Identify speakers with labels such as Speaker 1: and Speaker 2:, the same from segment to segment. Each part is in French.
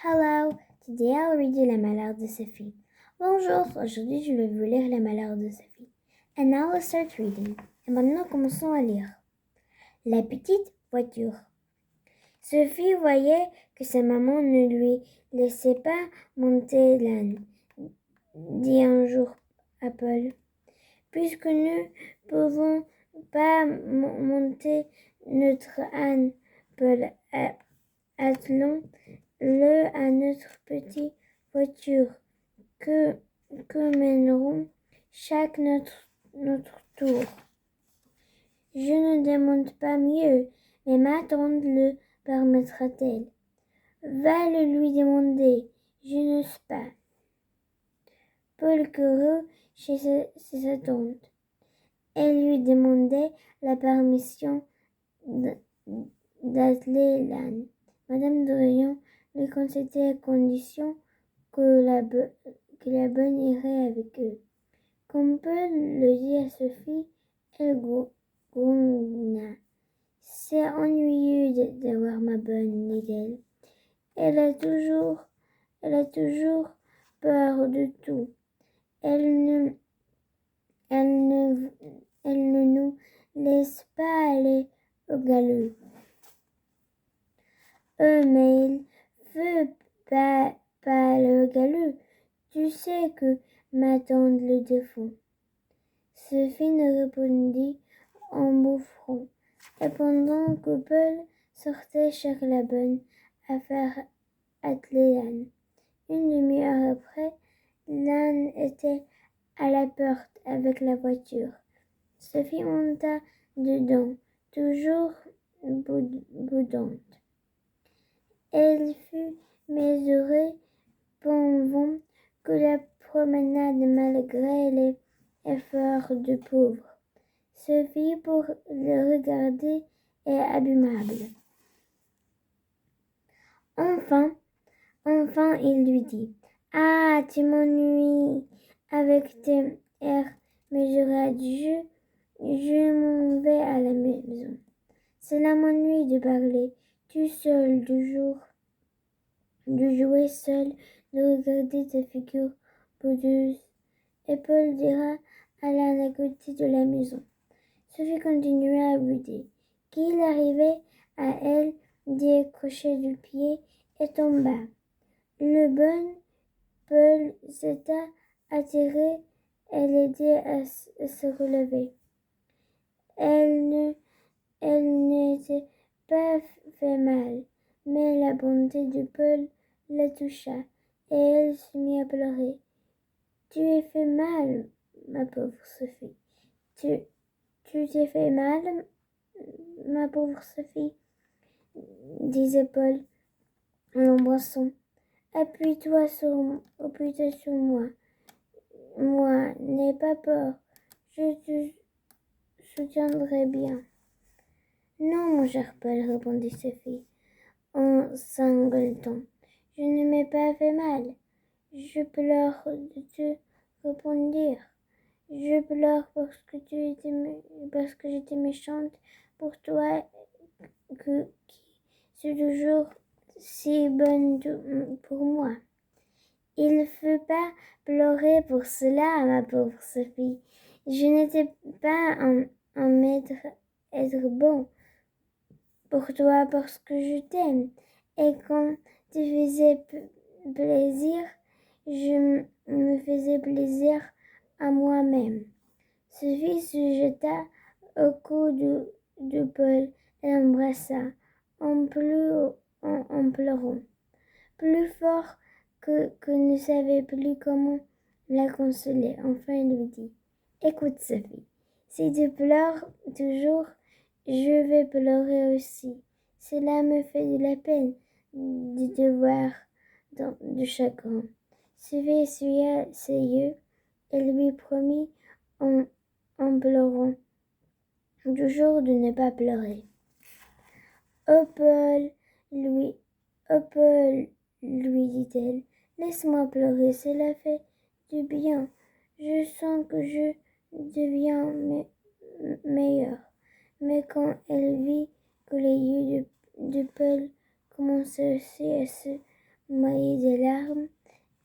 Speaker 1: Hello, today I'll read you Les Malheurs de Sophie. Bonjour, aujourd'hui je vais vous lire Les Malheurs de Sophie. And now let's start reading. Et maintenant commençons à lire. La petite voiture. Sophie voyait que sa maman ne lui laissait pas monter l'âne, dit un jour à Paul. Puisque nous pouvons pas monter notre âne, Paul, attelons-le à notre petite voiture que mènerons chaque notre tour. Je ne demande pas mieux, mais ma tante le permettra-t-elle? Va le lui demander, je n'ose pas. Paul courut chez sa tante. Elle lui demandait la permission d'atteler l'âne. Madame de Rayon lui concédait à condition que la bonne irait avec eux. Comme Paul le dit à Sophie, elle grogna. C'est ennuyeux d'avoir ma bonne, dit-elle. Elle a toujours peur de tout. Elle ne nous laisse pas aller au galop. Mais il veut pas aller au galop. Tu sais que ma tante le défend. Sophie ne répondit en bouffant. Et pendant que Paul sortait chez la bonne à faire atteler l'âne, une demi-heure après, l'âne était à la porte avec la voiture. Sophie monta dedans, toujours boudante. Elle fut mesurée pendant que la promenade malgré les efforts du pauvre. Sophie, pour le regarder, est abîmable. Enfin, il lui dit, « Ah, tu m'ennuies avec tes airs mesurés. Je m'en vais à la maison. Cela m'ennuie de parler, tout seul, de jouer seul, de regarder ta figure boudeuse. » Et Paul dira à l'âne à côté de la maison. Sophie continua à bouder, qu'il arrivait à elle décrocher du pied et tomba. Le bon Paul s'était attiré et l'aidait à se relever. Elle n'était pas fait mal, mais la bonté de Paul la toucha, et elle se mit à pleurer. « Tu es fait mal, ma pauvre Sophie. Tu t'es fait mal, ma pauvre Sophie, disait Paul en l'embrassant. Appuie-toi sur moi. N'aie pas peur. Je te soutiendrai bien. Non, mon cher Paul, répondit Sophie en sanglotant. Je ne m'ai pas fait mal. Je pleure de te répondre. Je pleure parce que j'étais méchante pour toi, qui suis toujours si bonne pour moi. Il ne faut pas pleurer pour cela, ma pauvre Sophie. Je n'étais pas un maître être bon pour toi parce que je t'aime. Et quand tu faisais plaisir, je me faisais plaisir à moi-même. Sophie se jeta au cou de Paul et l'embrassa en pleurant, plus fort que ne savait plus comment la consoler. Enfin, il lui dit, « Écoute, Sophie, si tu pleures toujours, je vais pleurer aussi. Cela me fait de la peine de te voir de chagrin. » Sophie essuya ses yeux et lui promit en pleurant toujours de ne pas pleurer. Oh Paul, lui dit-elle, laisse-moi pleurer, cela fait du bien. Je sens que je deviens meilleure. Mais quand elle vit que les yeux de Paul commençaient aussi à se noyée de larmes.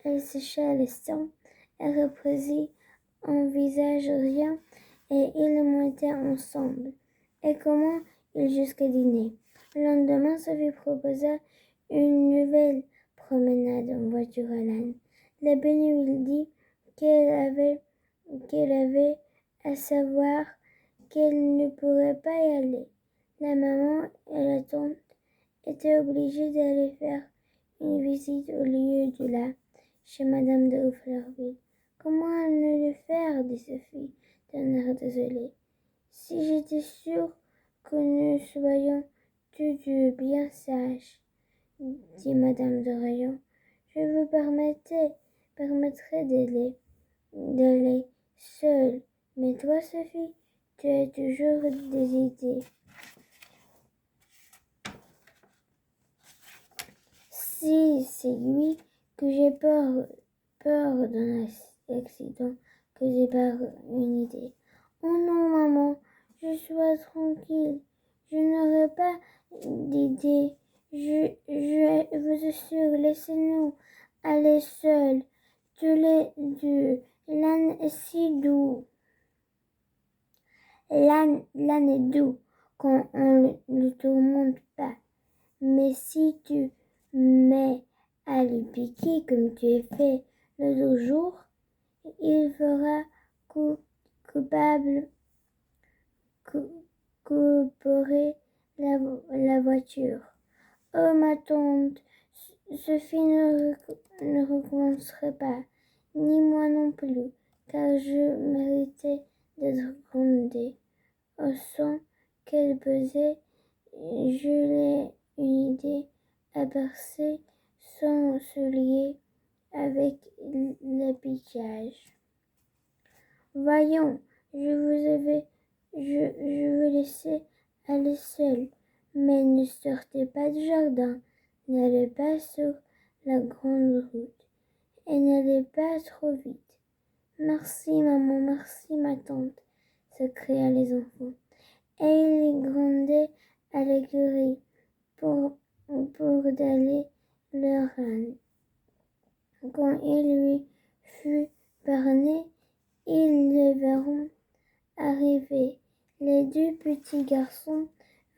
Speaker 1: Elle sécha le sang, elle reprit un visage rien, et ils montaient ensemble. Et comment ils jusqu'à dîner. Le lendemain, Sophie proposa une nouvelle promenade en voiture à l'âne. La Benue lui dit qu'elle avait à savoir qu'elle ne pourrait pas y aller. La maman et la tante étaient obligées d'aller faire une visite au lieu de là, chez Madame de Houfflerville. Comment ne le faire, dit Sophie, d'un air désolé. Si j'étais sûre que nous soyons tous deux bien sages, dit Madame de Rayon, je vous permettrais d'aller seule. Mais toi, Sophie, tu as toujours des idées. Si c'est lui que j'ai peur d'un accident, que j'ai pas une idée. Oh non, maman, je sois tranquille. Je n'aurai pas d'idée. Je vous assure, laissez-nous aller seuls, tous les deux. L'âne est si doux. L'âne est doux quand on ne le tourmente pas. Mais si tu mets à lui piquer comme tu as fait l'autre jour, il fera coupable, couperer la voiture. Oh, ma tante, Sophie ne recommencerait pas, ni moi non plus, car je méritais d'être grondée. Au son qu'elle pesait, je l'ai une idée à bercer sans se lier avec l'habillage. Voyons, je vous laissais aller seule, mais ne sortez pas du jardin, n'allez pas sur la grande route, et n'allez pas trop vite. Merci, maman, merci, ma tante, s'écrièrent les enfants, et ils grondaient à l'écurie pour d'aller leur âne. Quand il lui fut parlé, ils le verront arriver. Les deux petits garçons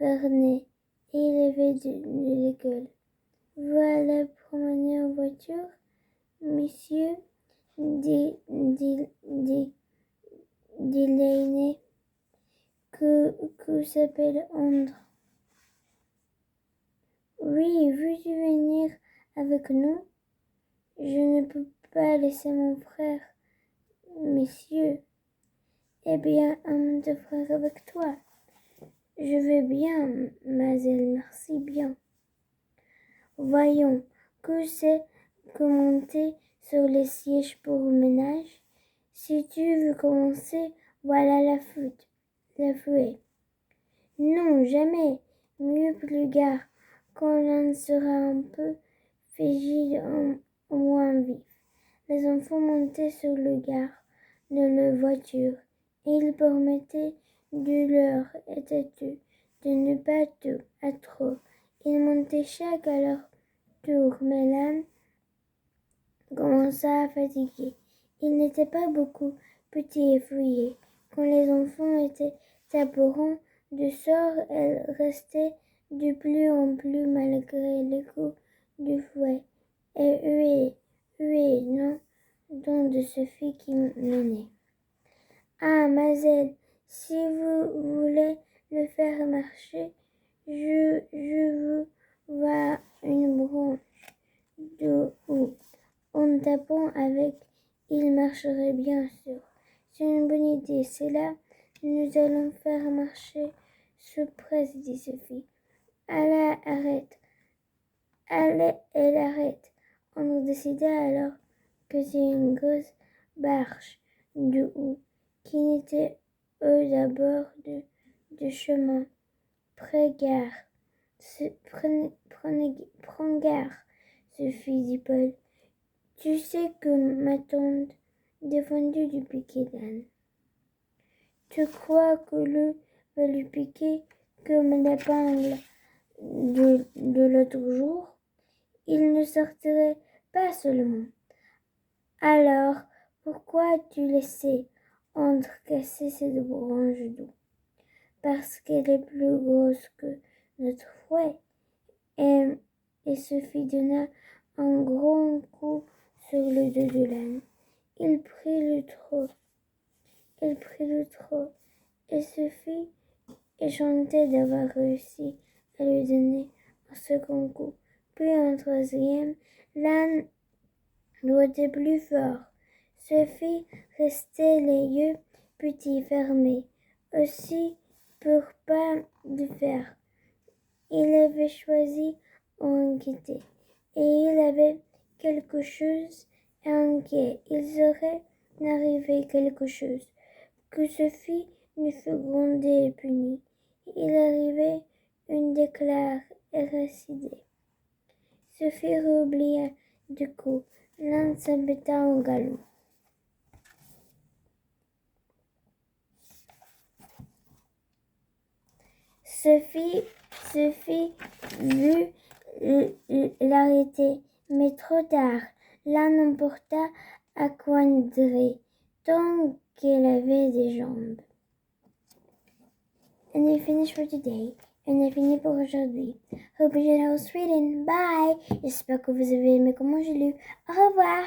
Speaker 1: venaient et il avait de l'école. Vous allez promener en voiture, monsieur, dit l'aîné, que s'appelle André. Oui, veux-tu venir avec nous? Je ne peux pas laisser mon frère, messieurs. Eh bien, emmène ton frère avec toi. Je vais bien, mademoiselle, merci bien. Voyons, que c'est que monter sur les sièges pour le ménage? Si tu veux commencer, voilà la fouet. Non, jamais. Mieux plus gare, quand l'un sera un peu frigide, au moins vif. Les enfants montaient sur le gare de la voiture, et ils permettaient de leur têtu de ne pas tout à trop. Ils montaient chaque à leur tour, mais l'âne commença à fatiguer. Il n'était pas beaucoup petit et fouillé. Quand les enfants étaient apparents de sort, elle restait de plus en plus malgré les coups du fouet, et huée, non, donc de Sophie qui menait. Ah, mademoiselle, si vous voulez le faire marcher, je vous vois une branche de haut. En tapant avec, il marcherait bien sûr. C'est une bonne idée, c'est là. Nous allons faire marcher ce presse, dit Sophie. Allez, arrête. Allez, elle arrête. On décida alors que c'est une grosse barge de haut qui n'était aux abords du chemin. Prends garde, Sophie, dit Paul. Tu sais que ma tante défendue du piquet d'âne. Tu crois que le va lui piquer comme l'épingle de l'autre jour? il ne sortirait pas seulement. Alors, pourquoi as-tu laissé entrecasser cette branche d'eau? Parce qu'elle est plus grosse que notre fouet. Et Sophie donna un grand coup sur le dos de l'âne. Il prit le trot, et Sophie enchantée d'avoir réussi à lui donner un second coup, puis un troisième. L'âne doigtait plus fort. Sophie restait les yeux petits fermés, aussi pour pas de faire. Il avait choisi en gaieté, et il avait quelque chose à inquiet. Il serait arrivé quelque chose, que Sophie ne fut grondée et punie. Il arrivait une déclare éracidée. Sophie roublia du coup. L'âne s'embêta au galop. Sophie voulut l'arrêter, mais trop tard. L'âne emporta à Quandré, tant qu'elle avait des jambes. And I finished for today. On a fini pour aujourd'hui. Hope you enjoyed House Reading. Bye! J'espère que vous avez aimé comment j'ai lu. Au revoir!